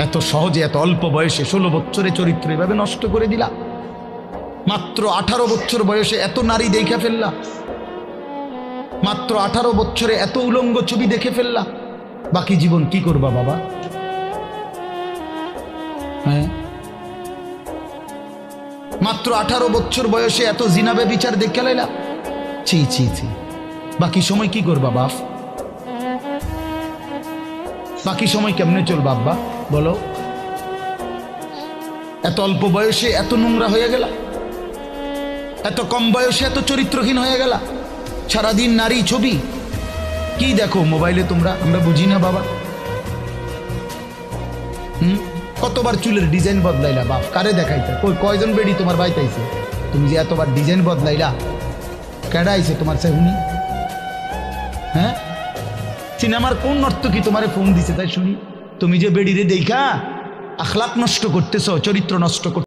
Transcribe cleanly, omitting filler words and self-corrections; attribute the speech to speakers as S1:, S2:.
S1: এত সহজে এত অল্প বয়সে 16 বছরে চরিত্র এভাবে নষ্ট করে দিলা। মাত্র 18 বছর বয়সে এত নারী দেখে ফেললা, মাত্র 18 বছরে এত উলঙ্গ ছবি দেখে ফেললা। বাকি জীবন কি করবা বাবা? হ্যাঁ, মাত্র 18 বছর বয়সে এত জিনা ব্যভিচার দেখে লাইলা। ছি ছি ছি। বাকি সময় কি করবা বাপ? বাকি সময় কেমনে চলবা আব্বা বলো? এত অল্প বয়সে এত নোংরা হয়ে গেলা, এত কম বয়সে এত চরিত্রহীন হয়ে গেলা। সারাদিন নারী ছবি কি দেখো মোবাইলে তোমরা, আমরা বুঝি না বাবা। কতবার চুলের ডিজাইন বদলাইলা বাপ? কারে দেখাইতে? কয়জন বেড়ি তোমার বাইতাইছে? তুমি যে এতবার ডিজাইন বদলাইলা, কেডা আইছে তোমার সেহুনি? হ্যাঁ, সিনেমার কোন নর্তকী তোমারে ফোন দিছে তাই শুনি? তুমি যে বেড়িরে দেখা আখলাক নষ্ট করতেছ, চরিত্র নষ্ট করতে